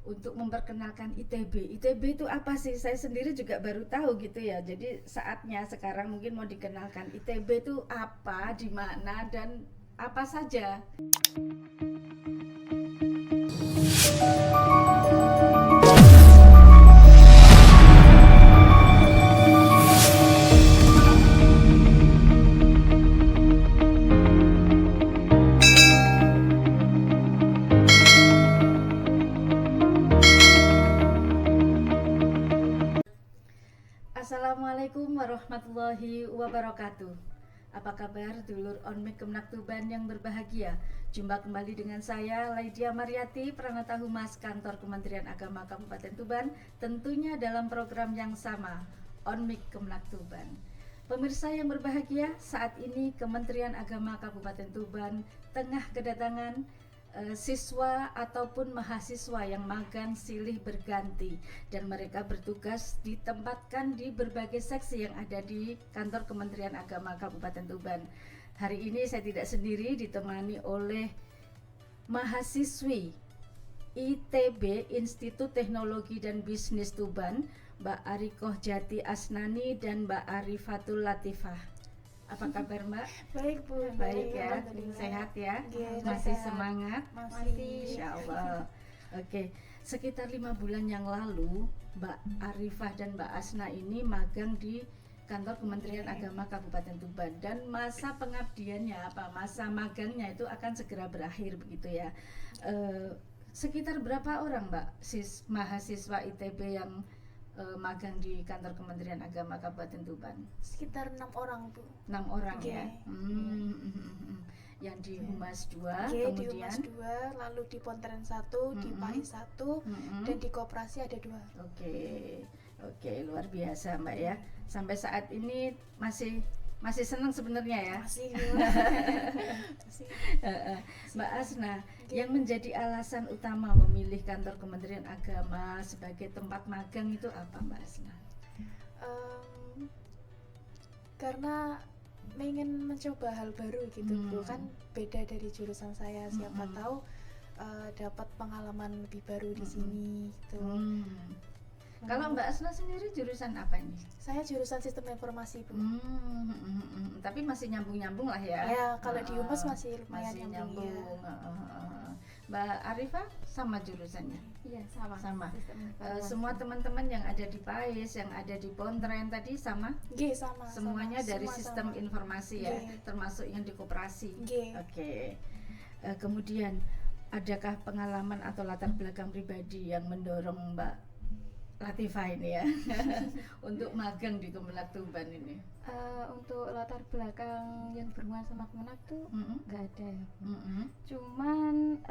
untuk memperkenalkan ITB. ITB itu apa sih? Saya sendiri juga baru tahu gitu ya. Jadi saatnya sekarang mungkin mau dikenalkan ITB itu apa, di mana dan apa saja. Assalamualaikum warahmatullahi wabarakatuh. Apa kabar dulur Onmik Kemenak Tuban yang berbahagia? Jumpa kembali dengan saya Laidia Mariati, Pranata Humas Kantor Kementerian Agama Kabupaten Tuban, tentunya dalam program yang sama, Onmik Kemenak Tuban. Pemirsa yang berbahagia, saat ini Kementerian Agama Kabupaten Tuban tengah kedatangan siswa ataupun mahasiswa yang magang silih berganti, dan mereka bertugas ditempatkan di berbagai seksi yang ada di kantor Kementerian Agama Kabupaten Tuban. Hari ini saya tidak sendiri, ditemani oleh mahasiswi ITB Institut Teknologi dan Bisnis Tuban, Mbak Arikoh Jati Asnani dan Mbak Arifatul Latifah. Apa kabar Mbak? Baik Bu. Baik ya, sehat ya? Masih semangat? Masih. Insya Allah. Oke, sekitar 5 bulan yang lalu Mbak Arifah dan Mbak Asna ini magang di kantor Kementerian Agama Kabupaten Tuban, dan masa pengabdiannya masa magangnya itu akan segera berakhir begitu ya. Sekitar berapa orang Mbak mahasiswa ITB yang magang di kantor Kementerian Agama Kabupaten Tuban? Sekitar 6 orang Bu. 6 orang ya. Yang di Humas 2, kemudian di Humas 2, lalu di Pontren 1, di PAI 1, dan di Koperasi ada 2. Oke, luar biasa Mbak ya. Sampai saat ini masih senang sebenarnya ya. Masih. Mbak Asna, yang menjadi alasan utama memilih kantor Kementerian Agama sebagai tempat magang itu apa Mbak Asna? Karena ingin mencoba hal baru gitu Bu, kan beda dari jurusan saya, siapa tahu dapat pengalaman lebih baru di sini gitu. Kalau Mbak Asna sendiri jurusan apa ini? Saya jurusan Sistem Informasi Bu. Tapi masih nyambung lah ya. Ya, kalau di Humas masih lumayan nyambung. Ya. Mbak Arifah sama jurusannya? Iya, sama. Semua teman-teman yang ada di PAIS, yang ada di Pontren tadi sama? Sama. Semuanya dari semua sistem sama. Informasi ya, termasuk yang di koperasi. Oke. Kemudian adakah pengalaman atau latar belakang pribadi yang mendorong Mbak Latifah ini ya untuk magang di Kemenak Tuban ini? Untuk latar belakang yang berhubungan sama Kemenak tuh nggak ada ya. Cuman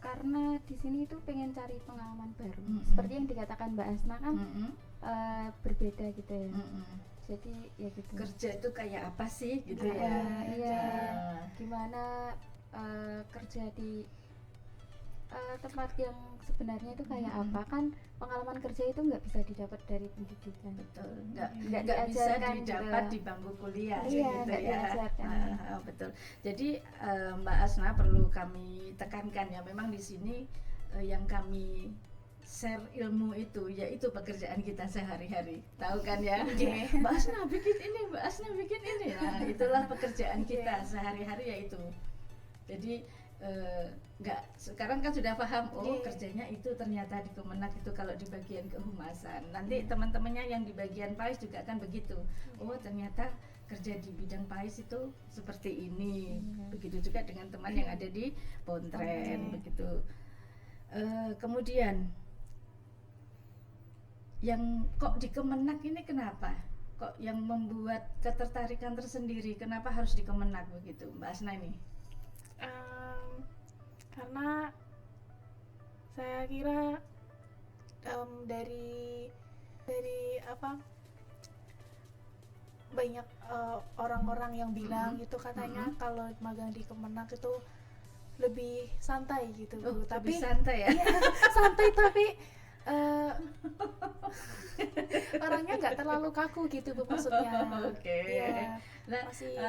karena di sini tuh pengen cari pengalaman baru. Seperti yang dikatakan Mbak Asna kan berbeda gitu ya. Jadi ya gitu. Kerja itu kayak apa sih gitu ya? Iya. Gimana kerja di tempat yang sebenarnya itu kayak apa, kan pengalaman kerja itu nggak bisa didapat dari pendidikan. Betul, nggak bisa didapat di bangku kuliah gitu ya. Betul. Jadi Mbak Asna, perlu kami tekankan ya, memang di sini yang kami share ilmu itu yaitu pekerjaan kita sehari-hari, tahu kan ya? Mbak Asna bikin ini, Mbak Asna bikin ini, nah itulah pekerjaan kita sehari-hari yaitu. Jadi sekarang kan sudah paham, kerjanya itu ternyata di Kemenak itu kalau di bagian kehumasan. Nanti teman-temannya yang di bagian PAIS juga akan begitu. Ternyata kerja di bidang PAIS itu seperti ini. Begitu juga dengan teman yang ada di Pontren begitu. Kemudian yang kok di Kemenak ini kenapa? Kok yang membuat ketertarikan tersendiri, kenapa harus di Kemenak begitu, Mbak Asna ini? Karena saya kira dari banyak orang-orang yang bilang itu katanya kalau magang di Kemenak itu lebih santai gitu Bu. Tapi lebih santai ya? Iya, santai tapi orangnya nggak terlalu kaku gitu Bu, maksudnya. Ya, masih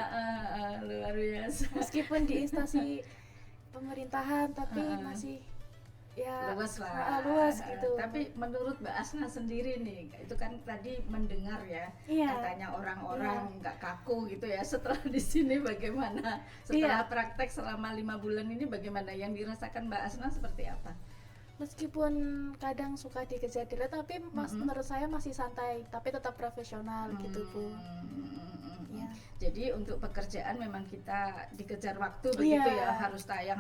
luar biasa. Meskipun di instansi pemerintahan tapi masih ya luas lah. luas gitu. Tapi menurut Mbak Asna sendiri nih, itu kan tadi mendengar ya, Iya. katanya orang-orang nggak kaku gitu ya. Setelah di sini bagaimana? Setelah praktek selama 5 bulan ini bagaimana? Yang dirasakan Mbak Asna seperti apa? Meskipun kadang suka dikejar-kejar, tapi menurut saya masih santai, tapi tetap profesional gitu Bu. Ya. Jadi untuk pekerjaan memang kita dikejar waktu begitu ya, harus tayang.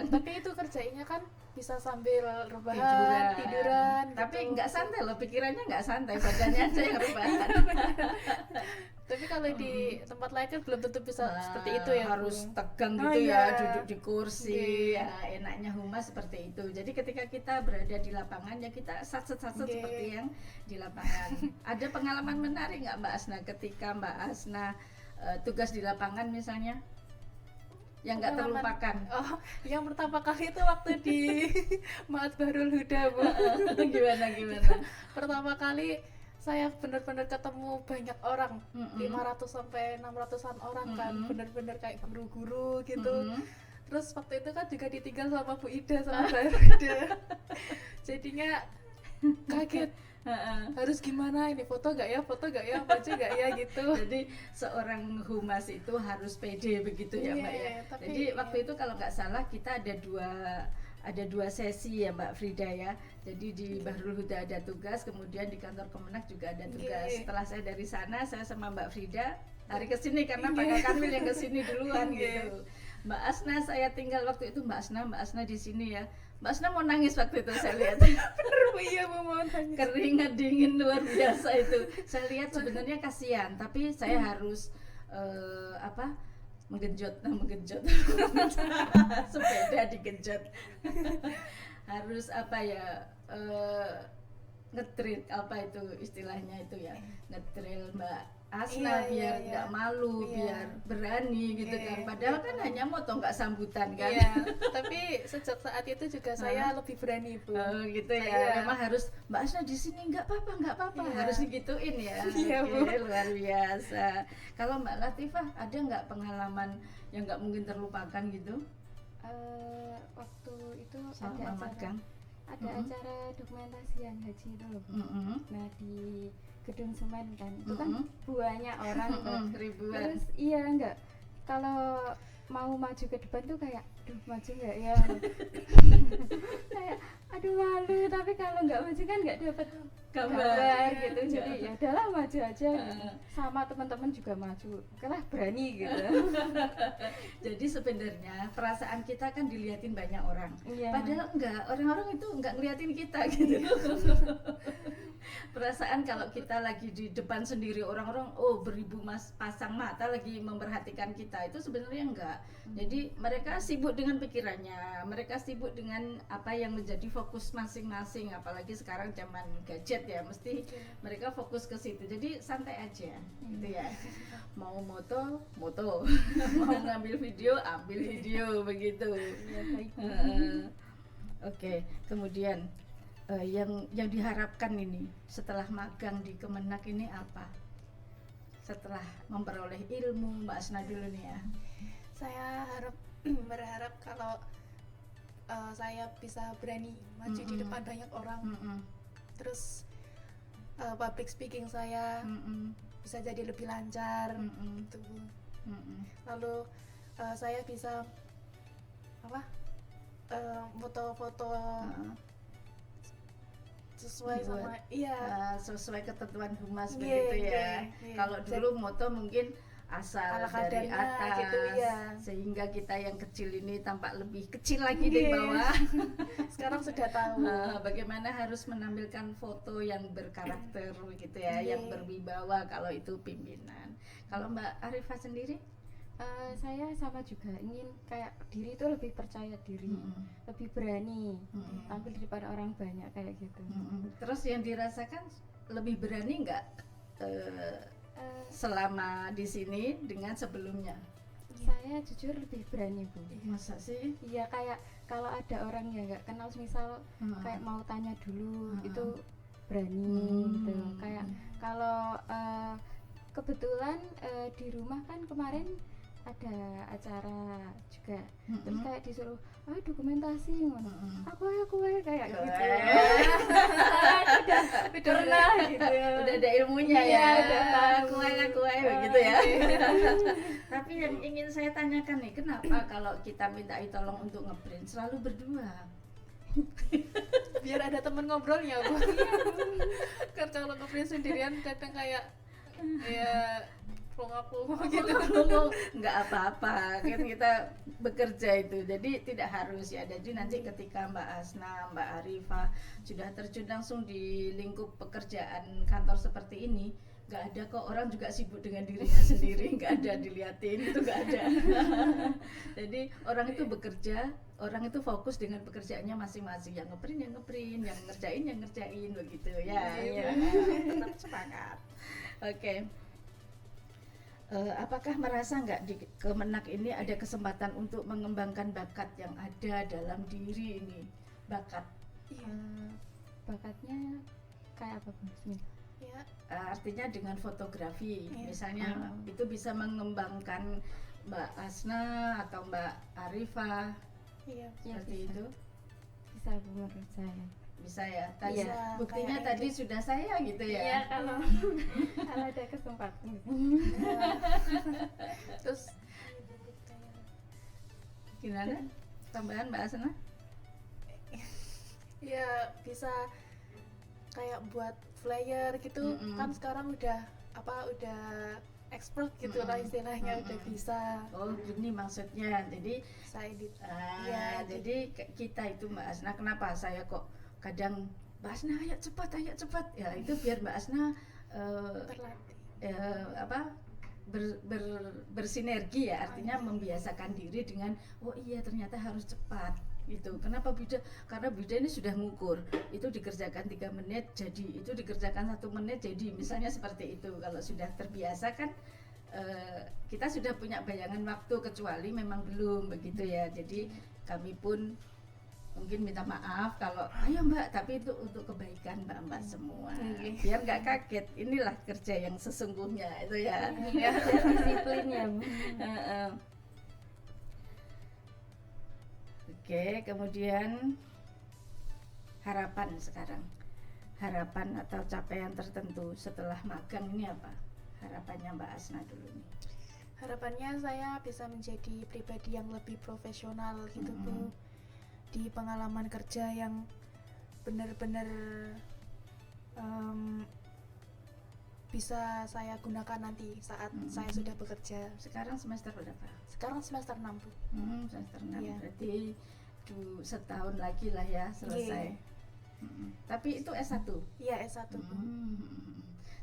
Tapi itu kerjainnya kan bisa sambil rebahan, tiduran tapi gitu. nggak santai loh, pikirannya nggak santai, badannya aja yang rebahan. Tapi kalau di tempat lain kan belum tentu bisa seperti itu ya, harus Bu. tegang gitu ya, duduk di kursi. Ya, enaknya humas seperti itu. Jadi ketika kita berada di lapangan ya kita satset seperti yang di lapangan. Ada pengalaman menarik nggak Mbak Asna ketika Mbak Asna tugas di lapangan misalnya yang nggak terlupakan? Oh, yang pertama kali itu waktu di Maat Bahrul Huda, Bu. Gimana? Pertama kali saya benar-benar ketemu banyak orang, 500 sampai 600-an orang kan, benar-benar kayak guru-guru gitu. Terus waktu itu kan juga ditinggal sama Bu Ida sama Mbak Frida. Jadinya kaget. Harus gimana ini, foto gak ya, maju gak ya gitu. Jadi seorang humas itu harus pede begitu ya Mbak ya. Jadi waktu itu kalau nggak salah kita ada dua sesi ya Mbak Frida ya. Jadi di Bahrul Huda ada tugas, kemudian di kantor Kemenak juga ada tugas. Setelah saya dari sana, saya sama Mbak Frida lari ke sini karena Pak Kamil yang ke sini duluan gitu. Mbak Asna saya tinggal waktu itu, Mbak Asna di sini ya. Mbak Asna mau nangis waktu itu saya lihat. Iya, mau nangis. Keringat dingin luar biasa itu. Saya lihat sebenarnya kasihan, tapi saya harus menggenjot sepeda digenjot. Harus ngetril itu istilahnya itu ya, ngetril Mbak Asna biar nggak malu, biar berani gitu kan. Padahal kan hanya moto nggak sambutan kan. Tapi sejak saat itu juga saya lebih berani Bu. Gitu ya. Memang harus Mbak Asna di sini nggak apa-apa, harus digituin ya. Bu. Luar biasa. Kalau Mbak Latifah ada nggak pengalaman yang nggak mungkin terlupakan gitu? Waktu itu ada acara dokumentasian haji itu loh. Nah di Gedung Semen kan, itu kan banyak orang ribuan. Terus kalau mau maju ke depan tuh kayak maju nggak ya kayak aduh malu, tapi kalau nggak maju kan nggak dapat gambar gitu. Jadi ya udahlah maju aja gitu. Sama teman-teman juga maju, kalah berani gitu. Jadi sebenarnya perasaan kita kan dilihatin banyak orang, padahal enggak, orang-orang itu enggak ngeliatin kita gitu. Perasaan kalau kita lagi di depan sendiri, orang-orang beribu pasang mata lagi memperhatikan kita, itu sebenarnya enggak. Jadi mereka sibuk dengan pikirannya, mereka sibuk dengan apa yang menjadi fokus masing-masing. Apalagi sekarang zaman gadget ya, mesti mereka fokus ke situ. Jadi santai aja gitu ya. Mau moto mau ngambil video, ambil video begitu. Oke, kemudian yang diharapkan ini setelah magang di Kemenak ini apa? Setelah memperoleh ilmu, Mbak Asna dulu nih ya. Saya berharap kalau saya bisa berani maju di depan banyak orang. Terus public speaking saya bisa jadi lebih lancar gitu. Lalu saya bisa foto-foto sesuai sama sesuai ketentuan humas begitu ya. Kalau dulu moto mungkin asal dari atas gitu, sehingga kita yang kecil ini tampak lebih kecil lagi di bawah. Sekarang sudah tahu bagaimana harus menampilkan foto yang berkarakter gitu ya, yang berwibawa kalau itu pimpinan. Kalau Mbak Arifah sendiri? Saya sama juga, ingin kayak diri itu lebih percaya diri, lebih berani tampil di depan orang banyak kayak gitu. Terus yang dirasakan lebih berani nggak selama di sini dengan sebelumnya? Saya jujur lebih berani Bu. Masa sih? Iya, kayak kalau ada orang yang nggak kenal, misal kayak mau tanya dulu itu berani gitu. Kayak kalau kebetulan di rumah kan kemarin ada acara juga, terus kayak disuruh ayo dokumentasi ngono, aku kayak gitu. Udah pernah gitu, udah ada ilmunya ya, aku begitu ya. Tapi yang ingin saya tanyakan nih, kenapa kalau kita minta tolong untuk ngeprint selalu berdua? Biar ada temen ngobrolnya Bu. Kan kalau ngeprint sendirian kadang kayak ya plong gitu. Nggak apa-apa, kan kita bekerja itu, jadi tidak harus ya. Jadi nanti ketika Mbak Asna, Mbak Arifah sudah terjun langsung di lingkup pekerjaan kantor seperti ini, nggak ada kok orang juga sibuk dengan dirinya sendiri, nggak ada diliatin, itu nggak ada. Jadi orang itu bekerja, orang itu fokus dengan pekerjaannya masing-masing, yang ngeprint, yang ngerjain begitu ya. Tetap sepakat. Oke. Apakah merasa nggak di Kemenak ini ada kesempatan untuk mengembangkan bakat yang ada dalam diri ini? Bakat. Bakatnya kayak apa Bu? Ya. Artinya dengan fotografi, misalnya itu bisa mengembangkan Mbak Asna atau Mbak Arifah, seperti itu. Bisa Bu, menurut saya. Bisa ya. Tadi Bisa, buktinya kayak tadi sudah saya gitu ya. Iya, kalau ada kesempatan. Terus Gimana? Tambahan Mbak Asna? ya bisa kayak buat flyer gitu, kan sekarang udah expert gitu lah istilahnya, udah bisa. Oh gini maksudnya, jadi Saya edit. jadi kita itu Mbak Asna, kenapa saya kok kadang Mbak Asna ayo cepat ya, itu biar Mbak Asna Terlatih. bersinergi ya, artinya membiasakan diri dengan oh iya ternyata harus cepat gitu. Kenapa Bida? Karena Bida ini sudah ngukur, itu dikerjakan 3 menit jadi, itu dikerjakan 1 menit jadi, misalnya seperti itu. Kalau sudah terbiasa kan kita sudah punya bayangan waktu, kecuali memang belum begitu ya. Jadi kami pun mungkin minta maaf kalau ayo Mbak, tapi itu untuk kebaikan Mbak-mbak semua, biar nggak kaget. Inilah kerja yang sesungguhnya itu ya. Disiplinnya Bu. Oke, kemudian harapan sekarang, harapan atau capaian tertentu setelah magang ini apa? Harapannya Mbak Asna dulu nih. Harapannya saya bisa menjadi pribadi yang lebih profesional gitu Bu, di pengalaman kerja yang benar-benar bisa saya gunakan nanti saat saya sudah bekerja. Sekarang semester berapa? Sekarang semester 6 Bu. Semester 6, Iya. berarti setahun lagi lah ya selesai. Tapi itu S1? Iya, S1 Bu.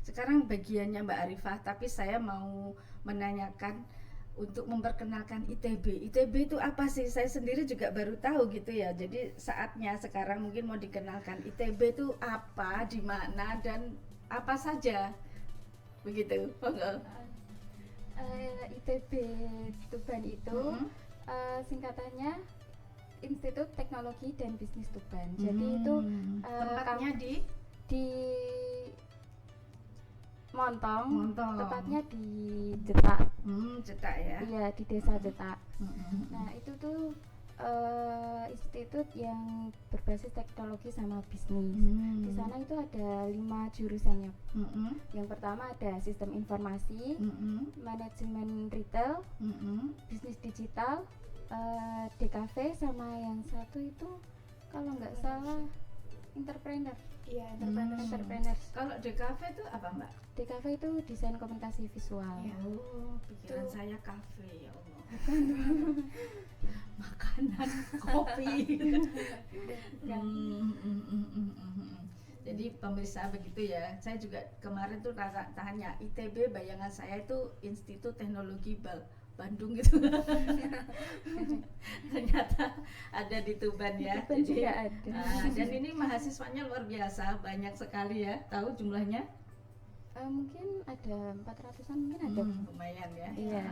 Sekarang bagiannya Mbak Arifah, tapi saya mau menanyakan untuk memperkenalkan ITB. ITB itu apa sih? Saya sendiri juga baru tahu gitu ya. Jadi saatnya sekarang mungkin mau dikenalkan ITB itu apa, di mana, dan apa saja. Begitu. ITB Tuban itu singkatannya Institut Teknologi dan Bisnis Tuban. Jadi itu tempatnya di Montong, Montong. tepatnya di Jetak. Jetak ya. Iya, di desa Jetak. Nah, itu tuh institut yang berbasis teknologi sama bisnis. Di sana itu ada 5 jurusannya. Yang pertama ada sistem informasi, manajemen retail, bisnis digital, DKV, sama yang satu itu kalau nggak salah entrepreneur. Iya, Entrepreneur. Kalau DKV itu apa Mbak? DKV itu desain komunikasi visual. Oh, pikiran saya kafe ya Allah. Makanan, kopi. Jadi pemirsa begitu ya. Saya juga kemarin tuh tanya ITB, bayangan saya itu Institut Teknologi Bandung gitu. Ternyata ada di Tuban ya. Tuban juga ada. Dan ini mahasiswanya luar biasa, banyak sekali ya. Tahu jumlahnya? Mungkin ada 400-an, mungkin ada. Lumayan ya. Iya.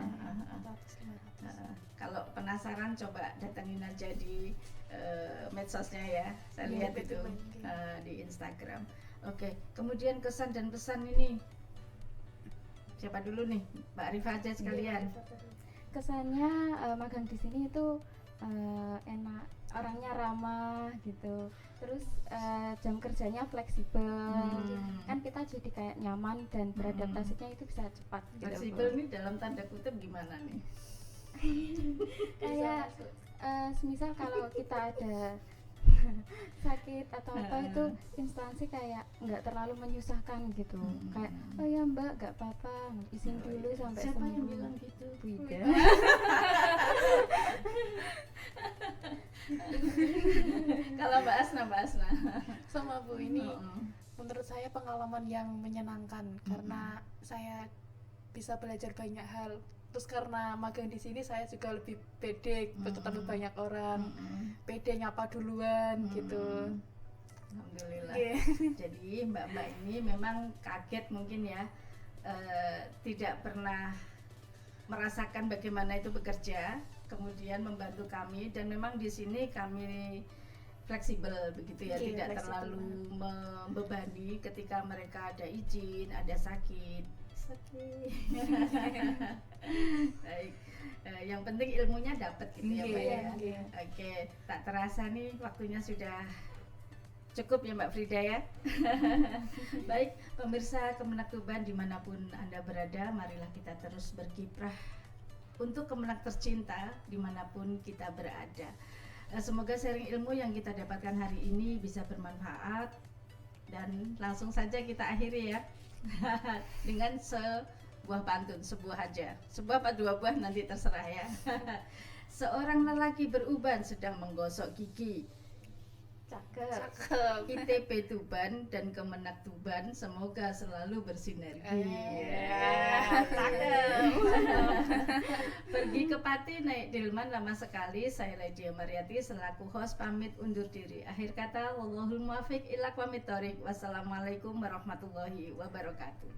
Kalau penasaran coba datengin aja di medsosnya ya. Saya lihat itu di Instagram. Oke, kemudian kesan dan pesan ini siapa dulu nih? Mbak Arifah aja sekalian. kesannya magang di sini itu enak, orangnya ramah gitu. Terus jam kerjanya fleksibel, kan kita jadi kayak nyaman dan beradaptasinya itu bisa cepat gitu. Fleksibel ini dalam tanda kutip gimana nih? Kayak semisal kalau kita ada sakit atau apa itu instansi kayak nggak terlalu menyusahkan gitu. Kayak oh ya mbak nggak apa-apa, izin dulu sampai Siapa sembuh. yang bilang gitu? Bu Ida. Kalau Mbak Asna Sama Bu, ini menurut saya pengalaman yang menyenangkan karena saya bisa belajar banyak hal. Terus karena magang di sini saya juga lebih pede ketemu banyak orang, pede nyapa duluan gitu. Alhamdulillah. Yeah. Jadi mbak-mbak ini memang kaget mungkin ya, tidak pernah merasakan bagaimana itu bekerja, kemudian membantu kami, dan memang di sini kami fleksibel begitu ya, Iya, tidak fleksibel terlalu membebani ketika mereka ada izin, ada sakit. Baik. Yang penting ilmunya dapat gitu ya Mbak ya. Iya. Oke, tak terasa nih waktunya sudah cukup ya Mbak Frida ya. Baik, pemirsa Kemenak Tuban dimanapun Anda berada, marilah kita terus berkiprah untuk Kemenak tercinta dimanapun kita berada. Semoga sharing ilmu yang kita dapatkan hari ini bisa bermanfaat, dan langsung saja kita akhiri ya dengan sebuah pantun, sebuah aja, sebuah apa dua buah nanti terserah ya. Seorang lelaki beruban sedang menggosok gigi. Cakep. ITB Tuban dan Kemenak Tuban semoga selalu bersinergi. Pergi ke Pati naik delman lama sekali. Saya Lydia Mariati selaku host pamit undur diri. Akhir kata, wallahul muwaffiq ila aqwamit thoriq. Wassalamualaikum warahmatullahi wabarakatuh.